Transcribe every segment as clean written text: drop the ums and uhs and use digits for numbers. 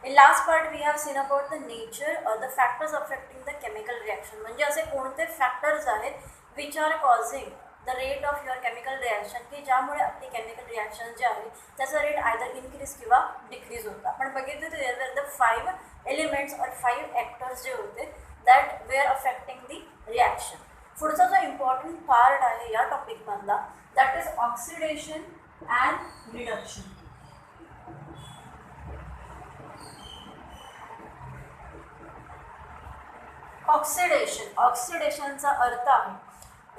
In last part we have seen about the nature or the factors affecting the chemical reaction. म्हणजे असे कोणते factors आहेत which are causing the rate of your chemical reaction की ज्यामुळे आपली chemical reaction जे आहे त्याचा रेट आयदर इन्क्रीज किंवा डिक्रीज होता. आपण बघितलं तर देअर वर द 5 एलिमेंट्स और 5 ॲक्टर्स जे होते that were affecting the reaction. पुढचा जो इम्पॉर्टंट पार्ट आहे या टॉपिकमधला that is oxidation and reduction. ऑक्सिडेशनचा अर्थ आहे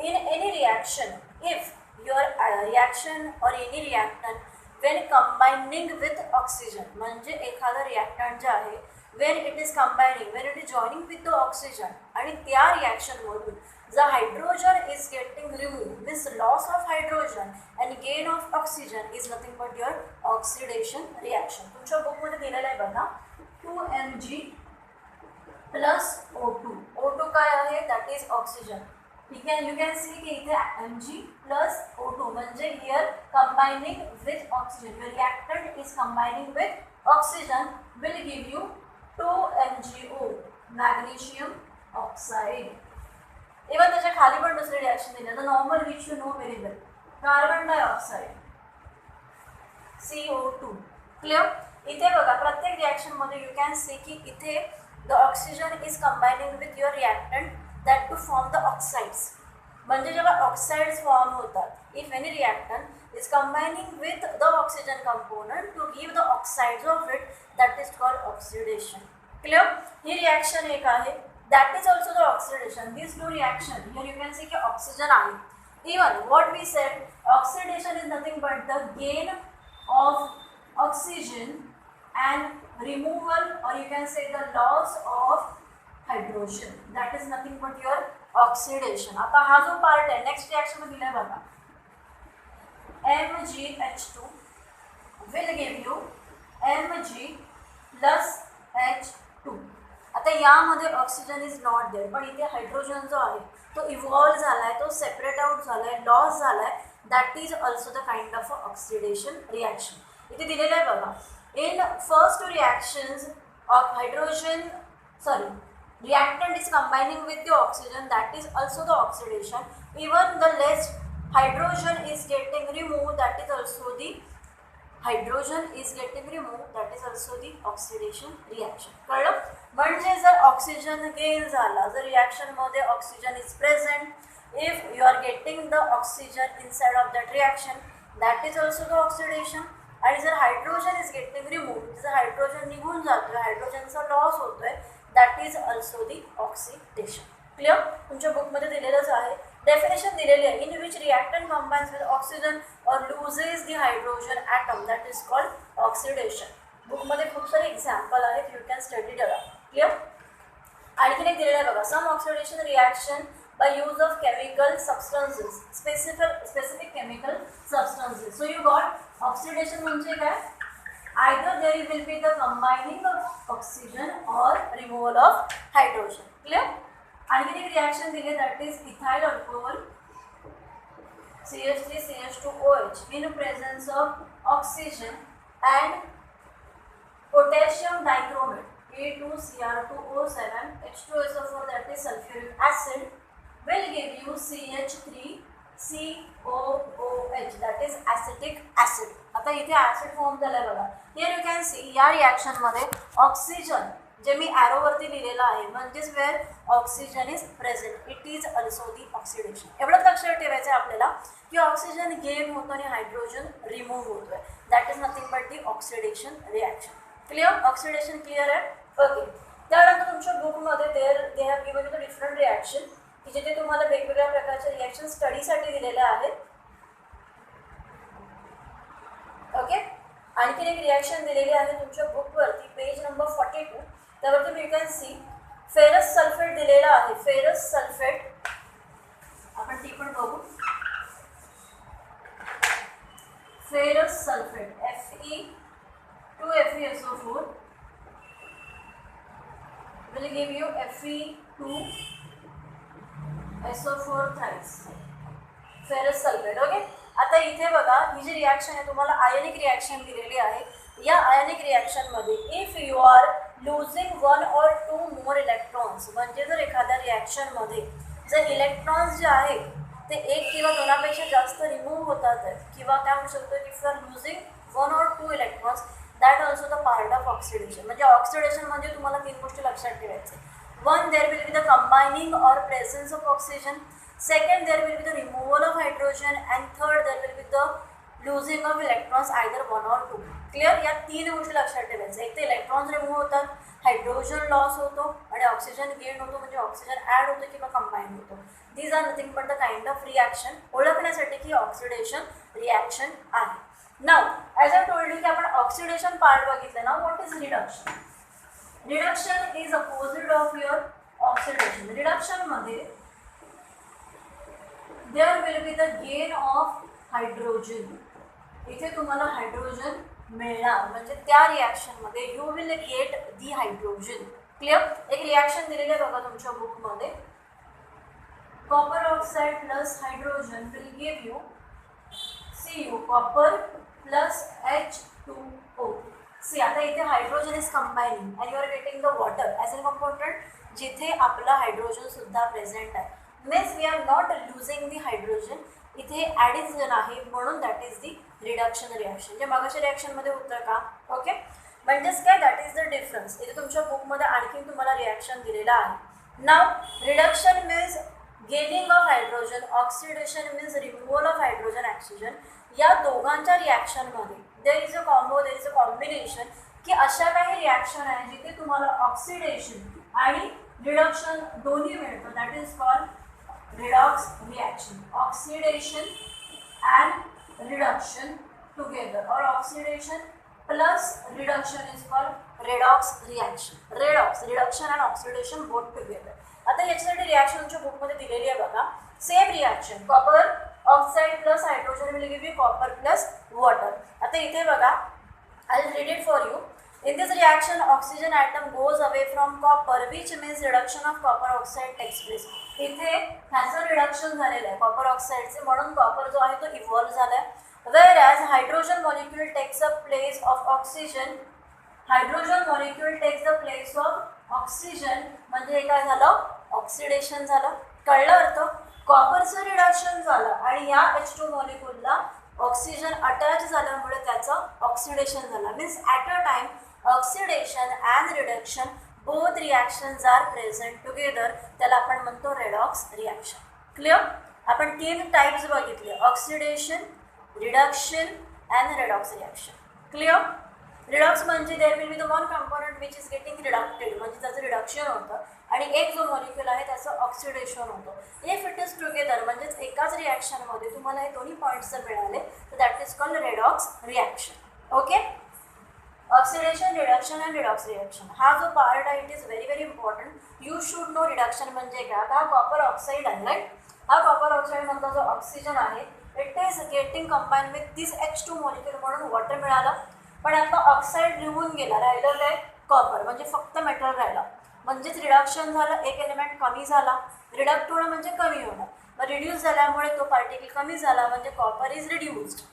in any reaction if your reaction or any reactant when combining with oxygen. म्हणजे एखादं रिॲक्टंट जे आहे when it is combining when it is joining with the oxygen आणि त्या रिॲक्शनमधून the hydrogen is getting removed, this loss of hydrogen and gain of oxygen is nothing but your oxidation reaction. तुमच्या बुकमध्ये दिलेलं आहे बघा 2Mg plus O2. O2 काय आहे that is oxygen. ठीक आहे, यू कॅन सी की इथे Mg प्लस O2 म्हणजे here combining with oxygen. Your reactant is combining with oxygen will give you 2MgO magnesium oxide. Even त्याच्या खाली पण दुसरे रिॲक्शन दिले the normal which you know very well carbon dioxide CO2. Clear. इथे बघा प्रत्येक रिॲक्शनमध्ये यू कॅन सी की इथे the oxygen is combining with your reactant that to form the oxides. म्हणजे जेव्हा ऑक्साइड्स फॉर्म होतात if any reactant is combining with the oxygen component to give the oxides of it that is called oxidation. Clear. ही reaction एक आहे that is also the oxidation. These two reaction here you can see कि oxygen आहे. Even what we said oxidation is nothing but the gain of oxygen and removal or you can say the loss of hydrogen. That is nothing but your oxidation. आता हा जो part आहे next reaction मध्ये दिलाय बघा MgH2 will give you Mg plus H2. आता यामध्ये oxygen is not there पण इथे हायड्रोजन जो आहे तो इव्हॉल्व झाला आहे, तो सेपरेट आउट झाला आहे, लॉस झाला आहे. That is also the kind of oxidation reaction. इथे दिलेलं आहे बघा in first reactions of hydrogen reactant is combining with the oxygen, that is also the oxidation. Even the less hydrogen is getting removed, that is also the hydrogen is getting removed, that is also the oxidation reaction. कळलं. म्हणजे जर oxygen gain झाला, जर reaction मध्ये oxygen is present, if you are getting the oxygen inside of that reaction, that is also the oxidation. आणि जर hydrogen is getting remove, जर hydrogen निघून जातोय, हायड्रोजनचा लॉस होतोय, that is also the oxidation. Clear. तुमच्या बुकमध्ये दिलेलंच आहे, डेफिनेशन दिलेली आहे. In which reactant combines with oxygen or loses the hydrogen atom, that is called oxidation. बुकमध्ये खूप सारे एक्झाम्पल आहेत, you can study that. Clear. आणखीन एक दिलेलं आहे बघा, some oxidation reaction by use of chemical substances, specific chemical substances. So you got oxidation म्हणजे काय, either there will be the combining of oxygen or removal of hydrogen. Clear. आणखीन एक reaction दिले that is ethyl alcohol CH3 CH2OH in presence of oxygen and potassium dichromate A2Cr2O7 H2SO4, that is sulfuric acid, will give you CH3COOH, that is acetic acid. आता इथे acid form झालाय बघा. Here you can C या रिॲक्शनमध्ये oxygen जे मी ॲरोवरती लिहिलेलं आहे म्हणजेच where oxygen is present, it is also the oxidation. एवढंच लक्षात ठेवायचं आहे आपल्याला की ऑक्सिजन गेन होतो आणि हायड्रोजन रिमूव्ह होतोय, that is nothing but the oxidation reaction. Clear. Oxidation clear आहे. ओके. त्यानंतर तुमच्या बुकमध्ये they have given you the different reaction की जिथे तुम्हाला वेगवेगळ्या प्रकारचे रिॲक्शन स्टडीसाठी दिलेले आहेत. ओके. आणखीन एक रिॲक्शन दिलेली आहे तुमच्या बुकवरती पेज नंबर 42. त्यावर तुम्ही you can C ferrous sulphate दिलेला आहे. फेरस सल्फेट आपण ती पण बघू. Ferrous sulphate Fe2FeSO4 will give you Fe2SO4 thrice. Ferrous sulphate. Okay. आता इथे बघा ही जी रिॲक्शन आहे तुम्हाला आयनिक रिॲक्शन दिलेली आहे. या आयनिक रिॲक्शनमध्ये if you are losing 1 or 2 more electrons, म्हणजे जर एखाद्या रिॲक्शनमध्ये जर इलेक्ट्रॉन्स जे आहेत ते एक किंवा दोनापेक्षा जास्त रिमूव्ह होतात किंवा काय म्हणू शकतो if you are losing 1 or 2 electrons that also the part of oxidation. म्हणजे ऑक्सिडेशन म्हणजे तुम्हाला 3 गोष्टी लक्षात ठेवायचे. 1, there will be the combining or presence of oxygen. Second, there will be the removal of hydrogen, and third, there will be the losing of electrons, either 1 or 2. Clear? या 3 गोष्टी लक्षात ठेवायच्या. एक तर इलेक्ट्रॉन्स रिमूव्ह होतात, hydrogen loss होतो आणि oxygen gain होतो, म्हणजे ऑक्सिजन ॲड होतो किंवा कंबाईन होतो. These are nothing but the kind of reaction ओळखण्यासाठी की ऑक्सिडेशन रिॲक्शन आहे. Now as I told you की आपण ऑक्सिडेशन पार्ट बघितलं ना. What is reduction? Reduction is opposite of your oxidation. रिडक्शनमध्ये there will be the gain of hydrogen. इथे तुम्हाला हायड्रोजन मिळणार, म्हणजे त्या रिॲक्शनमध्ये you will get the hydrogen. Clear? एक रिॲक्शन दिलेली आहे बघा तुमच्या बुकमध्ये. Copper oxide plus hydrogen will give you Cu, copper plus H2O. See, आता इथे hydrogen is combining and you are getting the water as a component, जिथे आपला हायड्रोजन सुद्धा प्रेझेंट आहे. Means we are not losing the hydrogen, इथे addition आहे म्हणून that is the reduction reaction. जे मागाच्या रिॲक्शनमध्ये होतं का? ओके, म्हणजेच काय दॅट इज द डिफरन्स. इथे तुमच्या बुकमध्ये आणखीन तुम्हाला रिॲक्शन दिलेलं आहे. Now reduction means gaining of hydrogen, oxidation means removal of hydrogen oxygen. या दोघांच्या रिॲक्शनमध्ये there is a combo, there is a combination की अशा काही रिॲक्शन आहे जिथे तुम्हाला ऑक्सिडेशन आणि रिडक्शन दोन्ही मिळतं. That is called redox reaction. Oxidation and reduction together, or oxidation plus reduction is called redox reaction. Redox, reduction and oxidation both together. आता याच्यासाठी रिॲक्शन तुमच्या बुकमध्ये दिलेली आहे बघा. Same reaction, copper oxide plus hydrogen will give you copper plus water. आता इथे बघा, I will read it for you. In this reaction, oxygen atom goes away from copper, which means reduction of copper oxide takes place. इथे ह्याचं reduction झालेलं आहे copper ऑक्साईडचे, म्हणून copper जो आहे तो इव्हॉल्व झाला आहे. Whereas hydrogen molecule takes the place of oxygen. Hydrogen molecule takes the place of oxygen, म्हणजे हे काय झालं? ऑक्सिडेशन झालं. कळलं अर्थ? कॉपरचं रिडक्शन झालं आणि या H2 मॉलिक्यूलला ऑक्सिजन अटॅच झाल्यामुळे त्याचं ऑक्सिडेशन झालं. Means at a time oxidation and reduction both reactions are present together. त्याला आपण म्हणतो रेडॉक्स रिॲक्शन. क्लिअर? आपण 3 टाईप्स बघितले, oxidation, reduction and redox reaction. Clear? Redox म्हणजे there will be the one component which is getting reducted, म्हणजे त्याचं reduction होतं, आणि एक जो मॉलिक्यूल आहे त्याचं ऑक्सिडेशन होतं. इफ इट इज टुगेदर म्हणजेच एकाच रिॲक्शनमध्ये तुम्हाला हे दोन्ही पॉईंट्स जर मिळाले तर that is called redox reaction. Okay, oxidation, reduction and redox reaction हा जो पार्ट आहे it is very very important. You should no reduction म्हणजे काय. आता हा कॉपर ऑक्साईड आहे, राईट? हा कॉपर ऑक्साईडमधला जो ऑक्सिजन आहे it is getting combine with this H2 molecule, म्हणून वॉटर मिळालं. पण आता ऑक्साईड निघून गेला, राहिलं काय? कॉपर, म्हणजे फक्त मेटल राहिला. म्हणजेच रिडक्शन झालं, एक एलिमेंट कमी झाला. रिडक्ट होणं म्हणजे कमी होणं. मग रिड्यूस झाल्यामुळे तो पार्टिकल कमी झाला, म्हणजे कॉपर इज रिड्यूस्ड.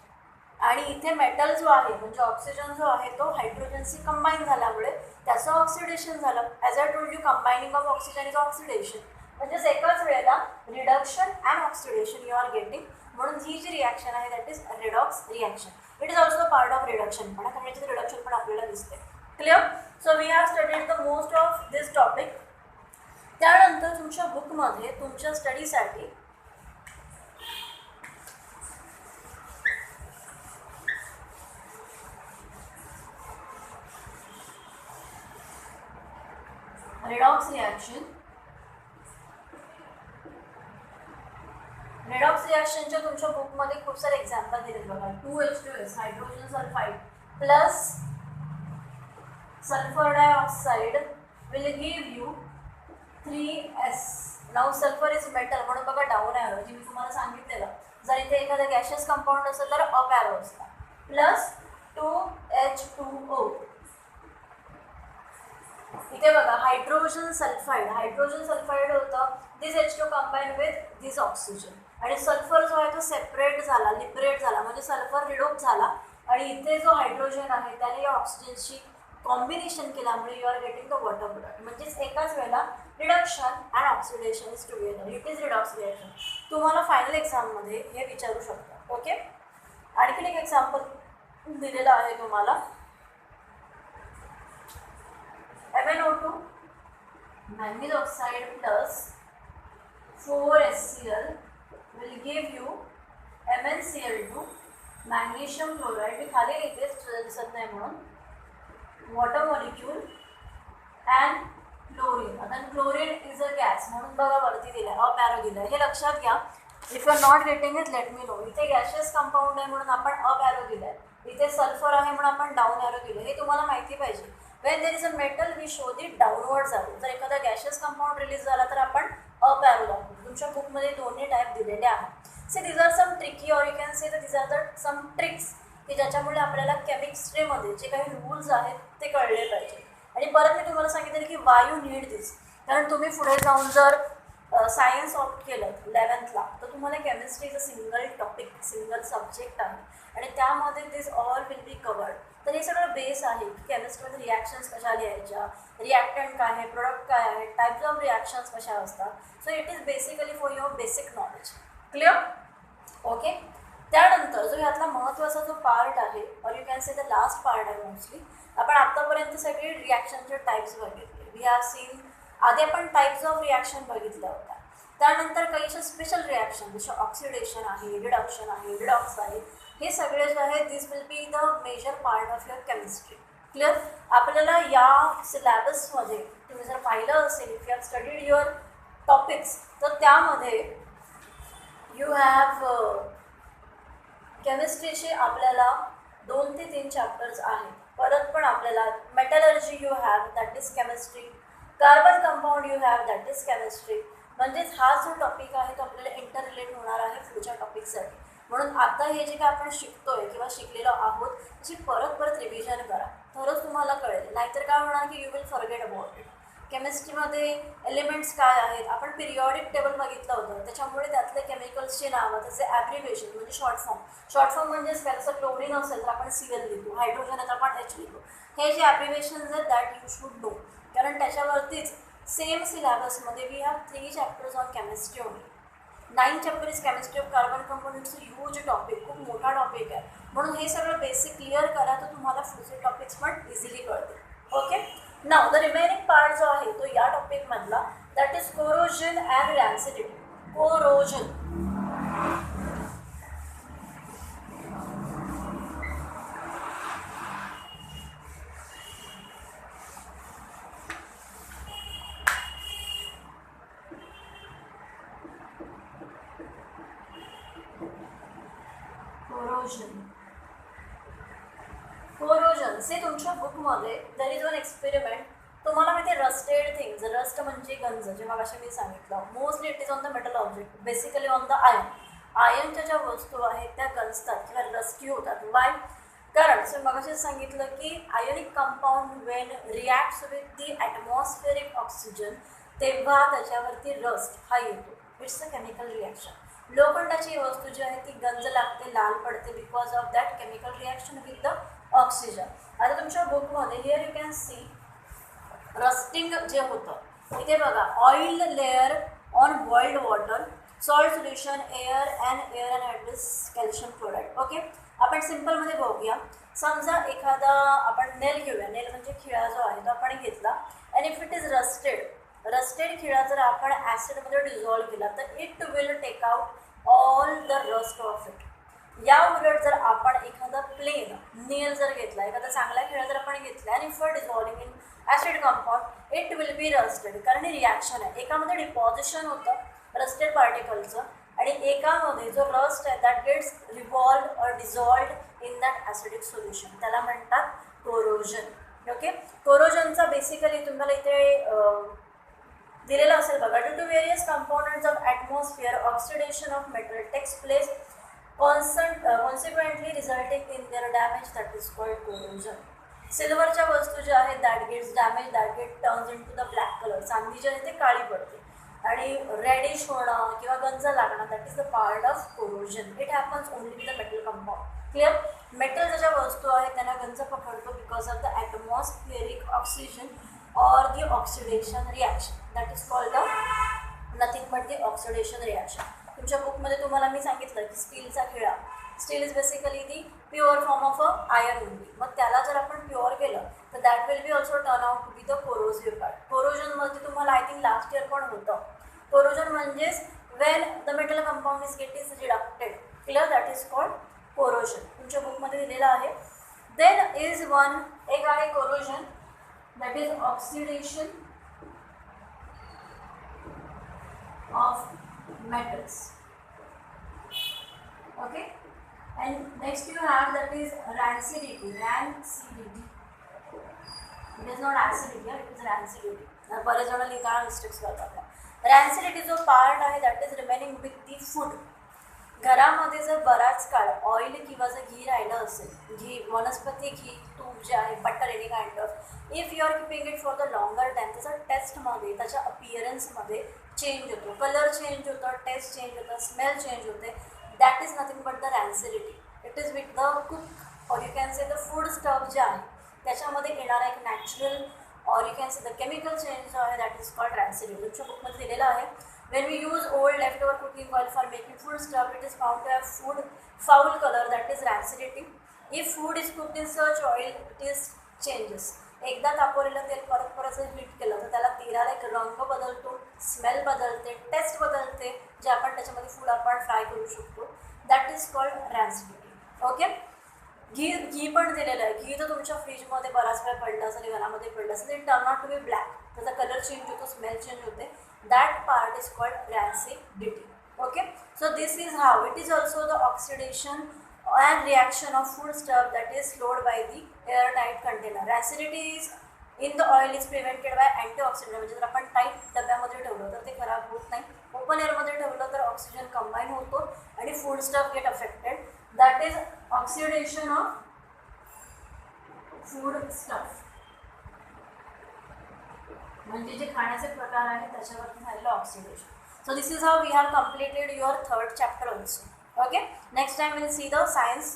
आणि इथे मेटल जो आहे म्हणजे ऑक्सिजन जो आहे तो हायड्रोजनशी कंबाईन झाल्यामुळे त्याचं ऑक्सिडेशन झालं. As I told you, combining of oxygen is oxidation. म्हणजेच एकाच वेळेला reduction and oxidation you are getting. म्हणून ही जी रिॲक्शन आहे that is redox reaction. It is also part of reduction, पण आता याच्यात रिडक्शन पण आपल्याला दिसते. Clear? So we have studied the most of this topic. त्यानंतर तुमच्या बुकमध्ये तुमच्या स्टडीसाठी रेडॉक्स रिॲक्शन, रेडॉक्स रिॲक्शनच्या तुमच्या बुकमध्ये खूप सारे एक्झाम्पल दिलेत बघा. 2H2S hydrogen sulphide plus sulphur dioxide will give you 3S. Now sulphur is metal म्हणून बघा डाऊन ॲरो, जी मी तुम्हाला सांगितलेलं. जर इथे एखादा गॅशियस कंपाऊंड असेल तर अप ॲरो असला. Plus 2H2O. इथे बघा हायड्रोजन सल्फाइड, हायड्रोजन सल्फाइड होतं. दिस H2 combine with this oxygen, आणि सल्फर जो आहे तो सेपरेट झाला, लिबरेट झाला, म्हणजे सल्फर रिडॉक्स झाला आणि इथे जो हायड्रोजन आहे त्याने या ऑक्सिजनशी कॉम्बिनेशन केल्यामुळे you are getting the water product. म्हणजेच एकाच वेळेला reduction and oxidation is together. It is redox reaction. तुम्हाला फायनल एक्झाममध्ये हे विचारू शकतात. ओके. आणखीन एक एक्झाम्पल दिलेलं आहे तुम्हाला. MnO2 manganese oxide plus 4HCl will give you MnCl2 magnesium chloride. मी खाली लिहिते दिसत नाही म्हणून. Water molecule and chlorine. आता क्लोरीन इज अ गॅस म्हणून बघा वरती दिलं आहे, अप ॲरो दिलं आहे. हे लक्षात घ्या. If you are not getting it let me know. इथे गॅशियस कंपाऊंड आहे म्हणून आपण अप ॲरो दिलं आहे. इथे सल्फर आहे म्हणून आपण डाऊन ॲरो दिलं. हे तुम्हाला माहिती पाहिजे. When there is a metal we show the downward arrow. जर एखादा गॅशियस कंपाऊंड रिलीज झाला तर आपण अप ॲरो दाखवतो. तुमच्या बुकमध्ये दोन्ही टाईप दिलेले आहेत. See these are some tricky or you can say these are the some tricks की ज्याच्यामुळे आपल्याला केमिस्ट्रीमध्ये जे काही रूल्स आहेत ते कळले पाहिजे. आणि परत मी तुम्हाला सांगितलं की वाय यू नीड दिस. कारण तुम्ही पुढे जाऊन जर सायन्स ऑप्ट केलं 11th तर तुम्हाला केमिस्ट्रीचं सिंगल टॉपिक सिंगल सब्जेक्ट आहे आणि त्यामध्ये दिस ऑल विल बी कवर्ड. तर हे सगळं बेस आहे की केमिस्ट्रीमध्ये रिॲक्शन्स कशा लिहायच्या, रिॲक्टंट काय आहे, प्रोडक्ट काय आहे, टाईप्स ऑफ रिॲक्शन्स कशा असतात. So it is basically for your basic knowledge. Clear. Okay. त्यानंतर जो ह्यातला महत्त्वाचा जो पार्ट आहे और you can say the last part आहे मोस्टली. आपण आत्तापर्यंत सगळे रिॲक्शनचे टाईप्स बघितले. We have seen. आधी आपण टाईप्स ऑफ रिॲक्शन बघितल्या होत्या. त्यानंतर काही अशा स्पेशल रिॲक्शन जसे ऑक्सिडेशन आहे, रिडक्शन आहे, रिडॉक्स आहे. हे सगळे जे आहे this will be the major part of your chemistry. Clear. आपल्याला या सिलॅबसमध्ये तुम्ही जर पाहिलं असेल if you have studied your topics तर त्यामध्ये यू हॅव केमिस्ट्रीचे आपल्याला 2 ते 3 चॅप्टर्स आहेत. परत पण आपल्याला metallurgy you have that is chemistry. Carbon compound you have that is chemistry. म्हणजेच हा जो टॉपिक आहे तो आपल्याला इंटर रिलेट होणार आहे पुढच्या टॉपिकसाठी. म्हणून आता हे जे काय आपण शिकतोय किंवा शिकलेलो आहोत त्याची परत रिव्हिजन करा तरच तुम्हाला कळेल. नाहीतर काय होणार की you will forget about it. केमिस्ट्रीमध्ये एलिमेंट्स काय आहेत, आपण पिरियॉडिक टेबल बघितलं होतं. त्याच्यामुळे त्यातले केमिकल्सचे नावं, त्याचे ॲब्रिव्हिएशन म्हणजे शॉर्ट फॉर्म म्हणजेच काय. जसं क्लोरीन असेल तर आपण CL लिहितो, हायड्रोजन आहे तर आपण H लिहितो. हे जे ॲब्रिव्हिएशन्स आहेत दॅट यू शुड नो. कारण त्याच्यावरतीच सेम सिलॅबसमध्ये we have 3 chapters on chemistry only. 9 chapter is chemistry of carbon compound. It's a huge topic. खूप मोठा टॉपिक आहे. म्हणून हे सगळं बेसिक क्लिअर करा तर तुम्हाला पुढचे टॉपिक्स पण इझिली कळतील. Okay. Now the remaining part जो आहे तो या टॉपिकमधला that is corrosion and rancidity. Corrosion. Corrosion से तुमच्या बुकमध्ये देर इज वन एक्सपेरिमेंट. तुम्हाला माहिती आहे रस्टेड थिंग्स. रस्ट म्हणजे गंज. जे मग मी सांगितलं mostly it is on the metal object basically on the iron. आयर्नच्या ज्या वस्तू आहेत त्या गंजतात किंवा रस्टी होतात. वाय. कारण सो मग सांगितलं की ionic compound when reacts with the atmospheric oxygen तेव्हा त्याच्यावरती रस्ट हा येतो. It's a chemical reaction. लोखंडाची वस्तू जी आहे ती गंज लागते, लाल पडते because of that chemical reaction with the oxygen. आता तुमच्या बुकमध्ये here you can see rusting जे होतं इथे बघा. Oil layer on boiled water, salt solution, air and admits calcium chloride. Okay. आपण सिम्पलमध्ये बघूया. समजा एखादा आपण नेल घेऊया. नेल म्हणजे खिळा जो आहे तो आपण घेतला and if it is rusted खिळा जर आपण ॲसिडमध्ये डिझॉल्व केला तर it will take out all the rust of it. या उलट जर आपण एखादा प्लेन नेल जर घेतला, एखादा चांगला खिळा जर आपण घेतला आणि for dissolving in acid compound it will be rusted. कारण ही रिॲक्शन आहे. एकामध्ये डिपॉझिशन होतं रस्टेड पार्टिकलचं आणि एकामध्ये जो रस्ट आहे दॅट गेट्स रिव्हॉल्व्ड और डिझॉल्व्ड इन दॅट ॲसिडिक सोल्युशन. त्याला म्हणतात कोरोजन. ओके. कोरोजनचा बेसिकली तुम्हाला इथे दिलेलं असेल बघा. Due to various components of atmosphere oxidation of metal takes place consequently resulting in their damage that is called corrosion. सिल्वरच्या वस्तू ज्या आहेत that gets damage, that get turns into the black colour. चांदी जी आहे ते काळी पडते आणि रेडिश होणं किंवा गंज लागणं that is the part of corrosion. It happens only with the metal compound. Clear. Metal ज्या वस्तू आहेत त्यांना गंज पकडतो because of the atmospheric oxygen or the oxidation reaction that is called the nothing but the oxidation reaction. तुमच्या बुकमध्ये तुम्हाला मी सांगितलं की स्टीलचा खिळा, steel is basically the pure form of a iron only. मग त्याला जर आपण प्युअर केलं तर that will be also turn out to be the corrosive part. कोरोजनमध्ये तुम्हाला आय थिंक लास्ट इयर पण होतं. कोरोजन म्हणजेच when the metal compound is get is reducted clear, that is called corrosion. तुमच्या बुकमध्ये दिलेलं आहे. देन इज वन एक आहे corrosion that is oxidation of metals. Okay, and next you have that is rancidity. Rancidity. It is not acidity, it is rancidity. बरेच जण लिहिताना mistakes करतात. रॅन्सिडिटी जो पार्ट आहे that is remaining with the food. घरामध्ये जर बराच काळ ऑइल किंवा जर घी राहिलं असेल, घी वनस्पती घी, तूप जे आहे, butter any kind of, if you are keeping it for the longer time, त्याचा टेस्टमध्ये त्याच्या अपिअरन्समध्ये चेंज होतो, कलर चेंज होतो, टेस्ट चेंज होतं, स्मेल चेंज होते. That is nothing but the rancidity. It is with the cook or you can say the food stuff जे आहे त्याच्यामध्ये येणारा एक natural or you can say the chemical change जो आहे that is called rancidity. तुमच्या बुकमध्ये दिलेलं आहे. When we use old leftover cooking oil for making food stuff, it is found to have foul color, that is rancidity. If food is cooked in such oil, it is changes. एकदा तापवलेलं तेल परत परत जर heat केलं तर त्याला तेलाला एक रंग बदलतो, स्मेल बदलते, टेस्ट बदलते, जे आपण त्याच्यामध्ये फूड आपण फ्राय करू शकतो. That is called rancidity. Okay. घी पण दिलेलं आहे. घी तर तुमच्या फ्रीजमध्ये बराच वेळ पडलं असेल, घरामध्ये पडलं असेल, it turn out to be black. त्याचा कलर चेंज होतो, स्मेल चेंज होते. That part is called rancidity. Okay. So this is how it is also the oxidation and reaction of food stuff that is slowed by the airtight container. Acidity is in the oil is prevented by antioxidant. म्हणजे जर आपण tight डब्यामध्ये ठेवलं तर ते खराब होत नाही. ओपन एअरमध्ये ठेवलं तर ऑक्सिजन कंबाईन होतो आणि food stuff get affected. That is oxidation of food stuff. म्हणजे जे खाण्याचे प्रकार आहेत त्याच्यावरती झालेलं oxidation. So this is how we have completed your third chapter also. Okay, next time we'll see the science